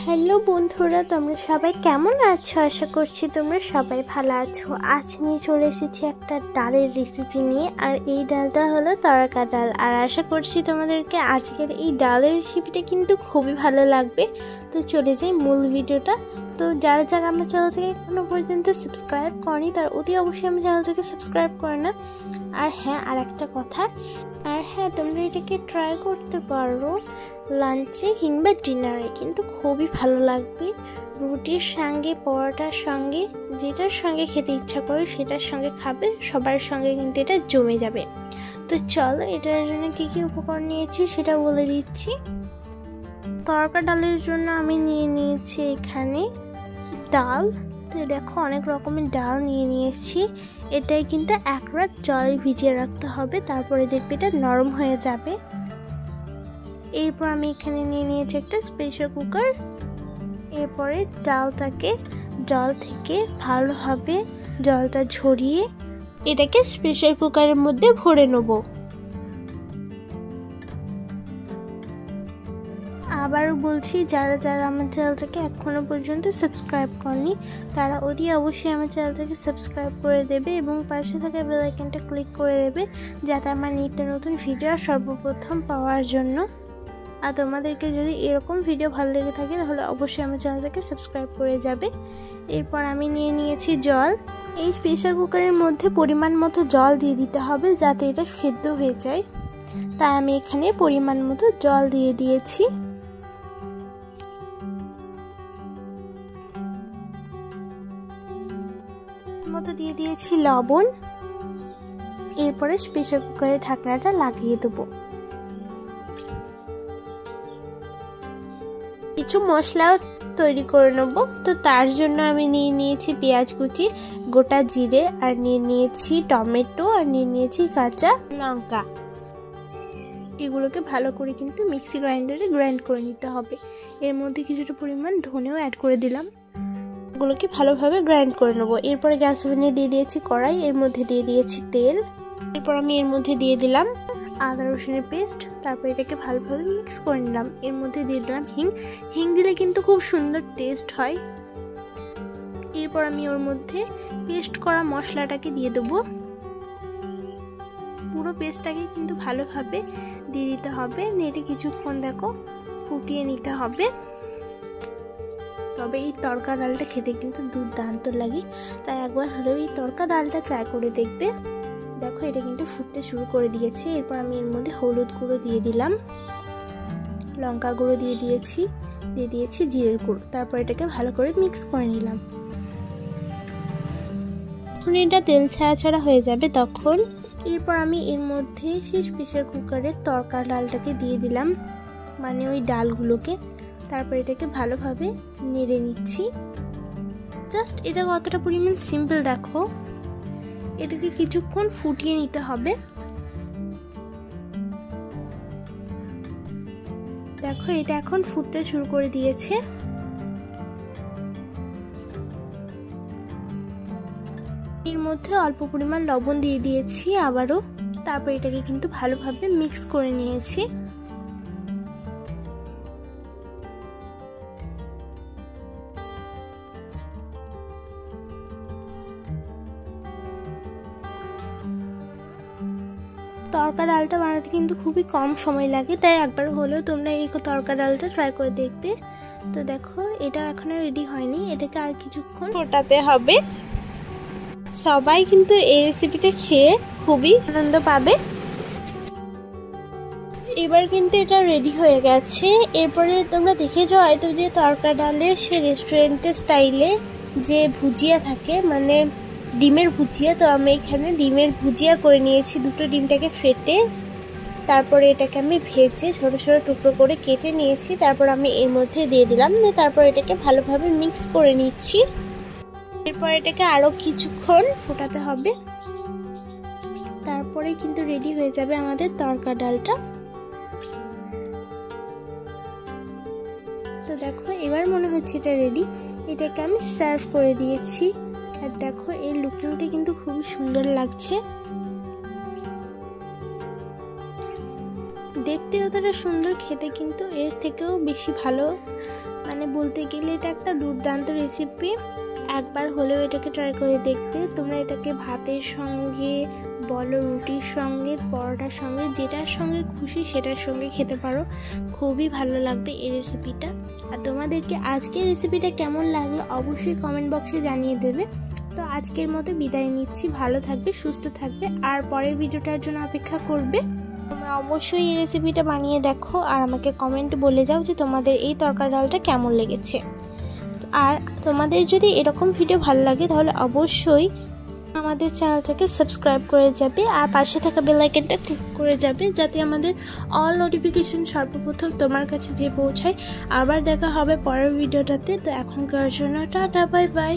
Hello বন্ধুরা, তোমরা সবাই কেমন আছো? আশা করছি তোমরা সবাই ভালো আছো। আজ নিয়ে চলে এসেছি একটা ডালের রেসিপি নিয়ে, আর এই ডালটা হলো তড়কা ডাল। আর আশা করছি তোমাদেরকে আজকের এই ডালের রেসিপিটা কিন্তু খুবই ভালো লাগবে। তো চলে যাই মূল ভিডিওটা। তো যারা যারা আমার চ্যানেলটাকে এখনো পর্যন্ত সাবস্ক্রাইব করেনি তারা অতি অবশ্যই আমার চ্যানেলটাকে সাবস্ক্রাইব করে না। আর হ্যাঁ, আর একটা কথা, তোমরা এটাকে ট্রাই করতে পারো লাঞ্চে কিংবা ডিনারে, কিন্তু খুবই ভালো লাগবে। রুটির সঙ্গে, পরোটার সঙ্গে, যেটার সঙ্গে খেতে ইচ্ছা করে সেটার সঙ্গে খাবে, সবার সঙ্গে কিন্তু এটা জমে যাবে। তো চলো এটার জন্য কী কী উপকরণ নিয়েছি সেটা বলে দিচ্ছি। তড়কা ডালের জন্য আমি নিয়ে নিয়েছি এখানে ডাল। তো দেখো অনেক রকমের ডাল নিয়ে নিয়েছি। এটাই কিন্তু এক রাত জলে ভিজিয়ে রাখতে হবে, তারপরে দেখবে এটা নরম হয়ে যাবে। এরপর আমি এখানে নিয়ে নিয়েছি একটা প্রেসার কুকার। এরপরে ডালটাকে জল থেকে ভালোভাবে জলটা ঝরিয়ে এটাকে প্রেসার কুকারের মধ্যে ভরে নেব। আবারও বলছি, যারা যারা আমার চ্যানেলটাকে এখনো পর্যন্ত সাবস্ক্রাইব করেনি তারা অতি অবশ্যই আমার চ্যানেলটাকে সাবস্ক্রাইব করে দেবে এবং পাশে থাকা বেল আইকনটা ক্লিক করে দেবে, যাতে আমার নিত্য নতুন ভিডিও সর্বপ্রথম পাওয়ার জন্য। আর তোমাদেরকে যদি এরকম ভিডিও ভালো লেগে থাকে তাহলে অবশ্যই আমার চ্যানেলটাকে সাবস্ক্রাইব করে যাবে। এরপর আমি নিয়ে নিয়েছি জল। এই প্রেসার কুকারের মধ্যে পরিমাণ মতো জল দিয়ে দিতে হবে যাতে এটা সেদ্ধ হয়ে যায়। তাই আমি এখানে পরিমাণ মতো জল দিয়ে দিয়েছি। মতো দিয়ে দিয়েছি লবণ। এরপরে প্রেসার কুকারের ঢাকনাটা লাগিয়ে দেবো। কিছু মশলা তৈরি করে নেব। তো তার জন্য আমি নিয়ে নিয়েছি পেঁয়াজ কুচি, গোটা জিরে, আর নিয়ে নিয়েছি টমেটো, আর নিয়ে নিয়েছি কাঁচা লঙ্কা। এগুলোকে ভালো করে কিন্তু মিক্সি গ্রাইন্ডারে গ্রাইন্ড করে নিতে হবে। এর মধ্যে কিছুটা পরিমাণ ধনেও অ্যাড করে দিলাম। এগুলোকে ভালোভাবে গ্রাইন্ড করে নেব। এরপরে গ্যাস ওভেনে দিয়ে দিয়েছি কড়াই, এর মধ্যে দিয়ে দিয়েছি তেল। এরপর আমি এর মধ্যে দিয়ে দিলাম আদা রসুনের পেস্ট। তারপর এটাকে ভালোভাবে মিক্স করে নিলাম। এর মধ্যে দিয়ে দিলাম হিং দিলে কিন্তু খুব সুন্দর টেস্ট হয়। এরপর আমি ওর মধ্যে পেস্ট করা মশলাটাকে দিয়ে দেবো। পুরো পেস্টটাকে কিন্তু ভালোভাবে দিয়ে দিতে হবে। এটা কিছুক্ষণ দেখো ফুটিয়ে নিতে হবে। তবে এই তড়কা ডালটা খেতে কিন্তু দুর্দান্ত লাগে, তাই একবার হলেও এই তড়কা ডালটা ট্রাই করে দেখবে। দেখো এটা কিন্তু ফুটতে শুরু করে দিয়েছে। এরপর আমি এর মধ্যে হলুদ গুঁড়ো দিয়ে দিলাম, লঙ্কা গুঁড়ো দিয়ে দিয়েছি জিরের গুঁড়ো। তারপর এটাকে ভালো করে মিক্স করে নিলাম। যখন এটা তেল ছাড়া ছাড়া হয়ে যাবে তখন এরপর আমি এর মধ্যে শেষ প্রেসার কুকারের তড়কা ডালটাকে দিয়ে দিলাম, মানে ওই ডালগুলোকে। তারপর এটাকে ভালোভাবে নেড়ে নিচ্ছি। জাস্ট এটা কতটা পরিমাণ সিম্পল দেখো। এটাকে কিছুক্ষণ ফুটিয়ে নিতে হবে। দেখো এটা এখন ফুটতে শুরু করে দিয়েছে। এর মধ্যে অল্প পরিমাণ লবণ দিয়ে দিয়েছি আবারও। তারপর এটাকে কিন্তু ভালোভাবে মিক্স করে নিয়েছি। তড়কা ডালটা বানাতে কিন্তু খুবই কম সময় লাগে, তাই একবার হলেও তোমরা এই তড়কা ডালটা ট্রাই করে দেখবে। তো দেখো এটা এখনো রেডি হয়নি, এটাকে আর কিছুক্ষণ ফোটাতে হবে। সবাই কিন্তু এই রেসিপিটা খেয়ে খুবই আনন্দ পাবে। এবার কিন্তু এটা রেডি হয়ে গেছে। এরপরে তোমরা দেখেছো হয়তো যে তড়কা ডালে সে রেস্টুরেন্টের স্টাইলে যে ভুজিয়া থাকে, মানে ডিমের ভুজিয়া। তো আমি এখানে ডিমের ভুজিয়া করে নিয়েছি। দুটো ডিমটাকে ফেটে তারপরে এটাকে আমি ভেজে ছোট ছোট টুকরো করে কেটে নিয়েছি। তারপর আমি এর মধ্যে দিয়ে দিলাম, তারপর এটাকে ভালোভাবে মিক্স করে নিচ্ছি। এরপর এটাকে আরো কিছুক্ষণ ফোটাতে হবে। তারপরে কিন্তু রেডি হয়ে যাবে আমাদের তড়কা ডালটা। তো দেখো এবার মনে হচ্ছে এটা রেডি। এটাকে আমি সার্ভ করে দিয়েছি। আর দেখো এই লুকিংটা কিন্তু খুবই সুন্দর লাগছে। দেখতে যতটা সুন্দর, খেতে কিন্তু এর থেকেও বেশি ভালো, মানে বলতে গেলে এটা একটা দুর্দান্ত রেসিপি। একবার হলেও এটাকে ট্রাই করে দেখবে। তোমরা এটাকে ভাতের সঙ্গে বলো, রুটির সঙ্গে, পরোটার সঙ্গে, যেটার সঙ্গে খুশি সেটার সঙ্গে খেতে পারো। খুবই ভালো লাগবে এই রেসিপিটা। আর তোমাদেরকে আজকের রেসিপিটা কেমন লাগলো অবশ্যই কমেন্ট বক্সে জানিয়ে দেবে। তো আজকের মতো বিদায় নিচ্ছি। ভালো থাকবে, সুস্থ থাকবে, আর পরের ভিডিওটার জন্য অপেক্ষা করবে। তোমরা অবশ্যই এই রেসিপিটা বানিয়ে দেখো আর আমাকে কমেন্টে বলে যাও যে তোমাদের এই তরকারি ডালটা কেমন লেগেছে। আর তোমাদের যদি এরকম ভিডিও ভালো লাগে তাহলে অবশ্যই আমাদের চ্যানেলটাকে সাবস্ক্রাইব করে যাবে আর পাশে থাকা বেল আইকনটা ক্লিক করে যাবে, যাতে আমাদের অল নোটিফিকেশন সর্বপ্রথম তোমার কাছে যে পৌঁছায়। আবার দেখা হবে পরের ভিডিওটাতে। তো এখনকার জন্য টাটা, বাই বাই।